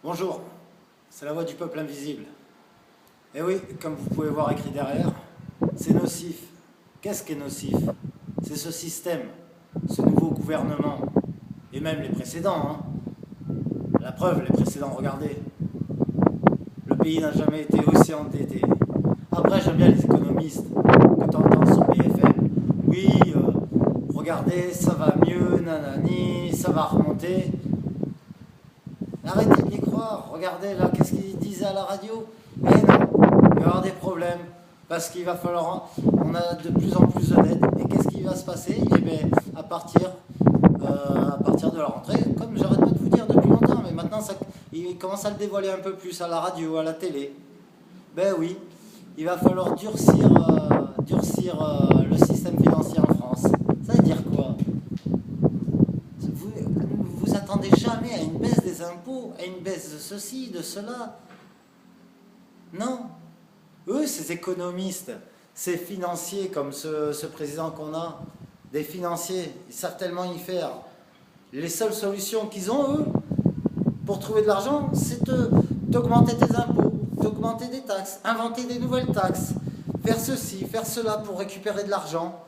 Bonjour, c'est la voix du peuple invisible. Et oui, comme vous pouvez voir écrit derrière, c'est nocif. Qu'est-ce qui est nocif? C'est ce système, ce nouveau gouvernement, et même les précédents. La preuve, les précédents, regardez. Le pays n'a jamais été aussi endetté. Après, j'aime bien les économistes que tu entends sur BFM. Oui, regardez, ça va mieux, nanani, ça va remonter. Arrêtez d'y croire. Regardez là, qu'est-ce qu'ils disaient à la radio? Eh non, il va y avoir des problèmes. Parce qu'il va falloir. On a de plus en plus de dettes. Et qu'est-ce qui va se passer? Eh bien, à partir de la rentrée, comme j'arrête pas de vous dire depuis longtemps, mais maintenant il commence à le dévoiler un peu plus à la radio, à la télé. Ben oui, il va falloir durcir le système financier en France. Ça veut dire quoi? Vous attendez jamais à une baisse des impôts, à une baisse de ceci, de cela. Non. Eux, ces économistes, ces financiers comme ce président qu'on a, des financiers, ils savent tellement y faire. Les seules solutions qu'ils ont, eux, pour trouver de l'argent, c'est d'augmenter tes impôts, d'augmenter des taxes, inventer des nouvelles taxes, faire ceci, faire cela pour récupérer de l'argent.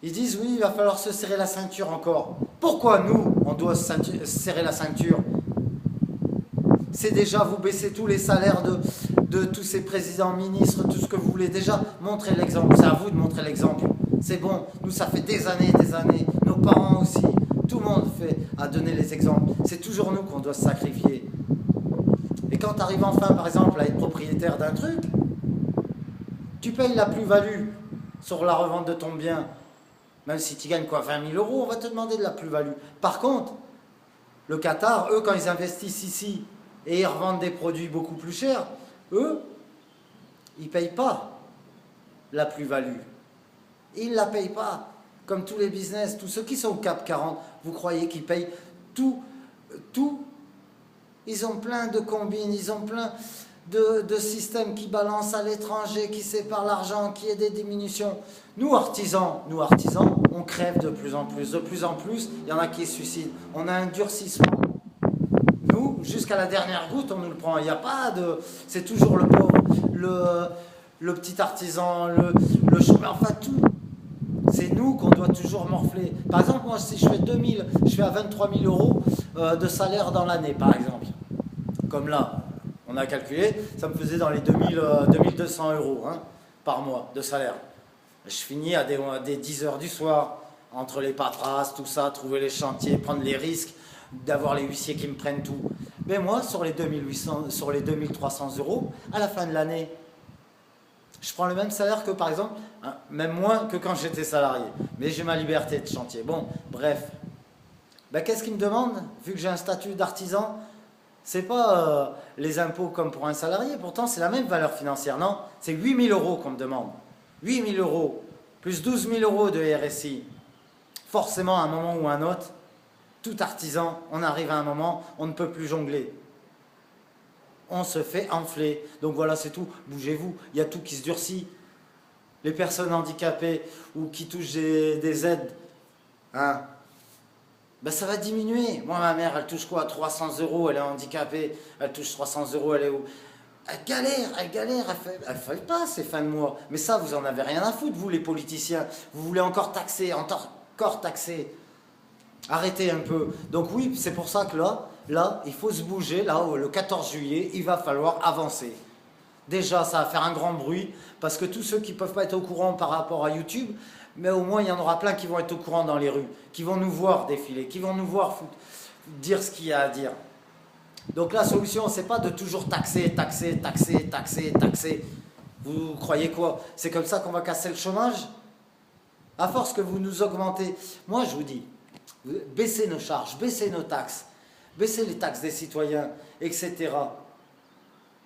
Ils disent oui, il va falloir se serrer la ceinture encore. Pourquoi nous, on doit se serrer la ceinture? C'est déjà vous baissez tous les salaires de tous ces présidents, ministres, tout ce que vous voulez. Déjà, montrez l'exemple. C'est à vous de montrer l'exemple. C'est bon, nous ça fait des années, nos parents aussi, tout le monde a donné les exemples. C'est toujours nous qu'on doit se sacrifier. Et quand tu arrives enfin, par exemple, à être propriétaire d'un truc, tu payes la plus-value sur la revente de ton bien. Même si tu gagnes quoi, 20 000 euros, on va te demander de la plus-value. Par contre, le Qatar, eux, quand ils investissent ici et ils revendent des produits beaucoup plus chers, eux, ils ne payent pas la plus-value. Ils ne la payent pas. Comme tous les business, tous ceux qui sont au CAC 40, vous croyez qu'ils payent tout? Ils ont plein de combines, ils ont plein de systèmes qui balancent à l'étranger, qui séparent l'argent, qui est des diminutions. Nous artisans, on crève de plus en plus. De plus en plus, il y en a qui se suicident. On a un durcissement. Nous, jusqu'à la dernière goutte, on nous le prend. Il n'y a pas de... C'est toujours le pauvre, le petit artisan, le chômeur, enfin tout. C'est nous qu'on doit toujours morfler. Par exemple, moi, si je fais 2000, je fais à 23 000 euros de salaire dans l'année, par exemple. Comme là, on a calculé, ça me faisait dans les 2200 euros par mois de salaire. Je finis à des 10 heures du soir, entre les paperasses, tout ça, trouver les chantiers, prendre les risques, d'avoir les huissiers qui me prennent tout. Mais moi, sur les 2300 euros, à la fin de l'année, je prends le même salaire que, par exemple, même moins que quand j'étais salarié. Mais j'ai ma liberté de chantier. Bon, bref. Ben, qu'est-ce qu'ils me demandent, vu que j'ai un statut d'artisan? C'est pas les impôts comme pour un salarié, pourtant c'est la même valeur financière. Non, c'est 8 000 euros qu'on me demande. 8 000 euros, plus 12 000 euros de RSI. Forcément, à un moment ou à un autre, tout artisan, on arrive à un moment, on ne peut plus jongler. On se fait enfler. Donc voilà, c'est tout. Bougez-vous. Il y a tout qui se durcit. Les personnes handicapées ou qui touchent des aides, ben ça va diminuer. Moi, ma mère, elle touche quoi? 300 euros, elle est handicapée. Elle touche 300 euros, elle est où? Elle galère, elle fait pas ces fins de mois. Mais ça, vous en avez rien à foutre, vous, les politiciens. Vous voulez encore taxer. Arrêtez un peu. Donc oui, c'est pour ça que là, il faut se bouger. Là, le 14 juillet, il va falloir avancer. Déjà, ça va faire un grand bruit, parce que tous ceux qui ne peuvent pas être au courant par rapport à YouTube, mais au moins, il y en aura plein qui vont être au courant dans les rues, qui vont nous voir défiler, qui vont nous voir dire ce qu'il y a à dire. Donc la solution, c'est pas de toujours taxer. Vous croyez quoi? C'est comme ça qu'on va casser le chômage? À force que vous nous augmentez. Moi, je vous dis, baissez nos charges, baissez nos taxes, baissez les taxes des citoyens, etc.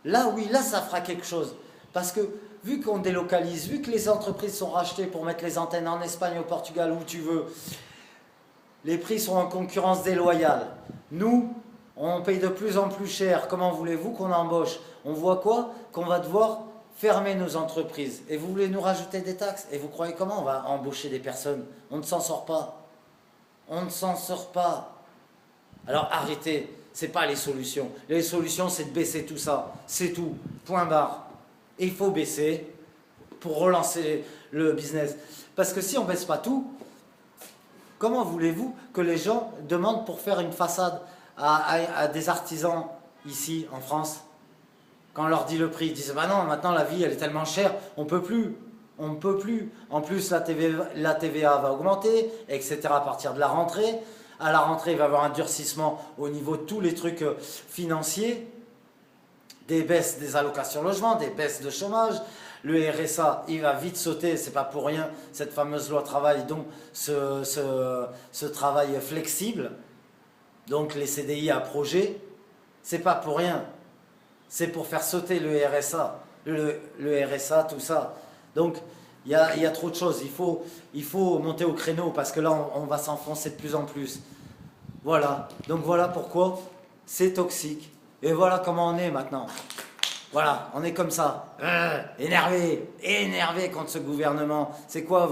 Là, oui, là, ça fera quelque chose. Parce que, vu qu'on délocalise, vu que les entreprises sont rachetées pour mettre les antennes en Espagne, au Portugal, où tu veux, les prix sont en concurrence déloyale. Nous, on paye de plus en plus cher. Comment voulez-vous qu'on embauche? On voit quoi? Qu'on va devoir fermer nos entreprises. Et vous voulez nous rajouter des taxes? Et vous croyez comment on va embaucher des personnes? On ne s'en sort pas. On ne s'en sort pas. Alors arrêtez. c'est pas les solutions. Les solutions, c'est de baisser tout ça. C'est tout. Point barre. Et il faut baisser pour relancer le business. Parce que si on baisse pas tout, comment voulez-vous que les gens demandent pour faire une façade à des artisans ici en France? Quand on leur dit le prix, ils disent bah non, maintenant la vie elle est tellement chère, on peut plus. On ne peut plus. En plus, la TVA va augmenter, etc. à partir de la rentrée. À la rentrée, il va y avoir un durcissement au niveau de tous les trucs financiers, des baisses des allocations logement, des baisses de chômage. Le RSA, il va vite sauter, c'est pas pour rien, cette fameuse loi travail, donc ce travail flexible, donc les CDI à projet, c'est pas pour rien. C'est pour faire sauter le RSA, le RSA, tout ça. Donc, il y a trop de choses. Il faut monter au créneau parce que là, on va s'enfoncer de plus en plus. Voilà. Donc, voilà pourquoi c'est toxique. Et voilà comment on est maintenant. Voilà, on est comme ça. Énervé contre ce gouvernement. C'est quoi,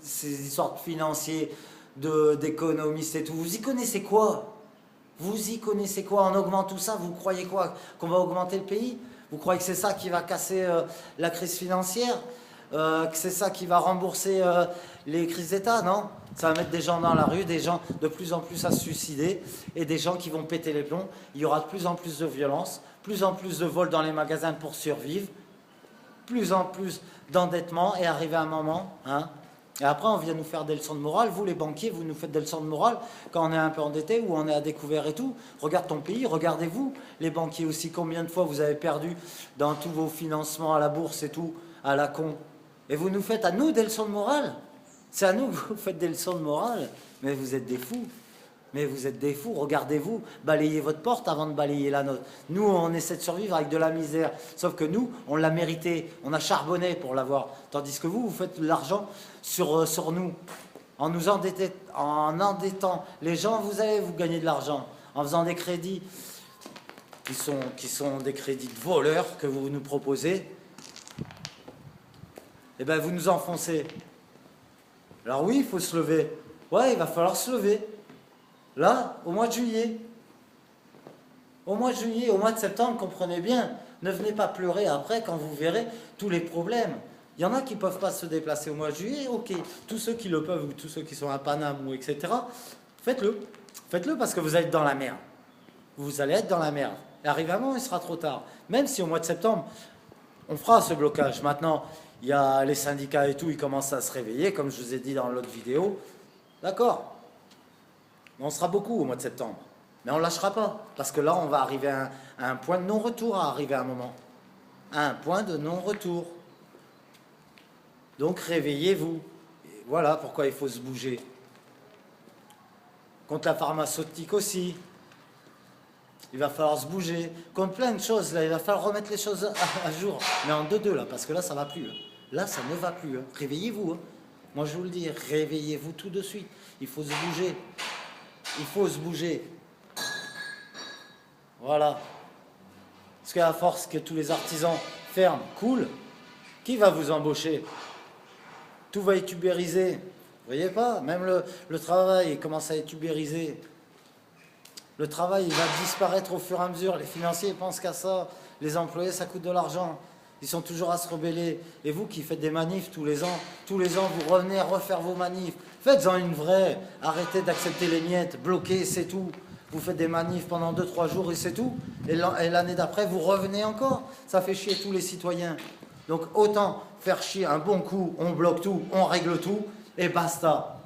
ces histoires financiers, d'économistes et tout? Vous y connaissez quoi? Vous y connaissez quoi? On augmente tout ça, vous croyez quoi? Qu'on va augmenter le pays? Vous croyez que c'est ça qui va casser la crise financière? Que c'est ça qui va rembourser les crises d'État? Non. Ça va mettre des gens dans la rue, des gens de plus en plus à se suicider et des gens qui vont péter les plombs. Il y aura de plus en plus de violence, plus en plus de vols dans les magasins pour survivre, plus en plus d'endettement et arriver à un moment, hein. Et après, on vient nous faire des leçons de morale. Vous, les banquiers, vous nous faites des leçons de morale quand on est un peu endetté ou on est à découvert et tout. Regarde ton pays, regardez-vous. Les banquiers aussi, combien de fois vous avez perdu dans tous vos financements à la bourse et tout, à la con. Et vous nous faites à nous des leçons de morale. C'est à nous que vous faites des leçons de morale. Mais vous êtes des fous. Mais vous êtes des fous, regardez-vous, balayez votre porte avant de balayer la nôtre. Nous, on essaie de survivre avec de la misère. Sauf que nous, on l'a mérité, on a charbonné pour l'avoir. Tandis que vous faites de l'argent sur nous. En nous endettant les gens, vous allez vous gagner de l'argent. En faisant des crédits qui sont des crédits de voleurs que vous nous proposez, eh bien, vous nous enfoncez. Alors oui, il faut se lever. Ouais, il va falloir se lever. Là, au mois de juillet. Au mois de juillet, au mois de septembre, comprenez bien. Ne venez pas pleurer après quand vous verrez tous les problèmes. Il y en a qui ne peuvent pas se déplacer au mois de juillet, ok. Tous ceux qui le peuvent ou tous ceux qui sont à Paname ou etc., faites-le. Faites-le parce que vous allez être dans la merde. Vous allez être dans la merde. Et arrivé un moment, il sera trop tard. Même si au mois de septembre, on fera ce blocage. Maintenant, il y a les syndicats et tout, ils commencent à se réveiller, comme je vous ai dit dans l'autre vidéo. D'accord. Mais on sera beaucoup au mois de septembre. Mais on ne lâchera pas. Parce que là, on va arriver à un point de non-retour à arriver à un moment. À un point de non-retour. Donc réveillez-vous. Et voilà pourquoi il faut se bouger. Contre la pharmaceutique aussi. Il va falloir se bouger. Contre plein de choses, là, il va falloir remettre les choses à jour. Mais en deux, là, parce que là, ça ne va plus. Là, ça ne va plus. Réveillez-vous. Moi, je vous le dis, réveillez-vous tout de suite. Il faut se bouger. Il faut se bouger. Voilà. Parce qu'à force que tous les artisans ferment, coulent, qui va vous embaucher? Tout va être ubérisé. Vous voyez pas? Même le travail commence à être ubérisé. Le travail, il va disparaître au fur et à mesure. Les financiers pensent qu'à ça. Les employés, ça coûte de l'argent. Ils sont toujours à se rebeller. Et vous qui faites des manifs tous les ans, vous revenez à refaire vos manifs. Faites-en une vraie. Arrêtez d'accepter les miettes. Bloquez, c'est tout. Vous faites des manifs pendant 2-3 jours et c'est tout. Et l'année d'après, vous revenez encore. Ça fait chier tous les citoyens. Donc autant faire chier un bon coup, on bloque tout, on règle tout, et basta.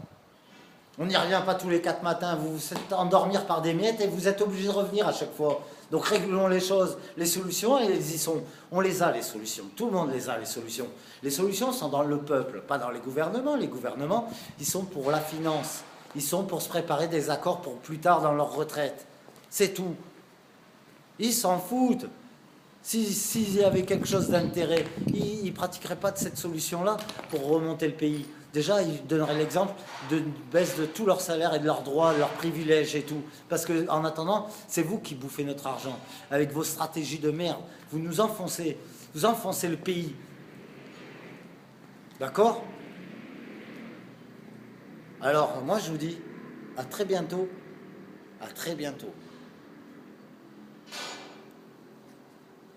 On n'y revient pas tous les 4 matins, vous vous faites endormir par des miettes et vous êtes obligé de revenir à chaque fois. Donc réglons les choses, les solutions, elles y sont. On les a, les solutions. Tout le monde les a, les solutions. Les solutions sont dans le peuple, pas dans les gouvernements. Les gouvernements, ils sont pour la finance. Ils sont pour se préparer des accords pour plus tard dans leur retraite. C'est tout. Ils s'en foutent. S'il y avait quelque chose d'intérêt, ils ne pratiqueraient pas de cette solution-là pour remonter le pays. Déjà, ils donneraient l'exemple d'une baisse de tous leurs salaires et de leurs droits, de leurs privilèges et tout. Parce qu'en attendant, c'est vous qui bouffez notre argent. Avec vos stratégies de merde, vous nous enfoncez. Vous enfoncez le pays. D'accord? Alors, moi, je vous dis, à très bientôt. À très bientôt.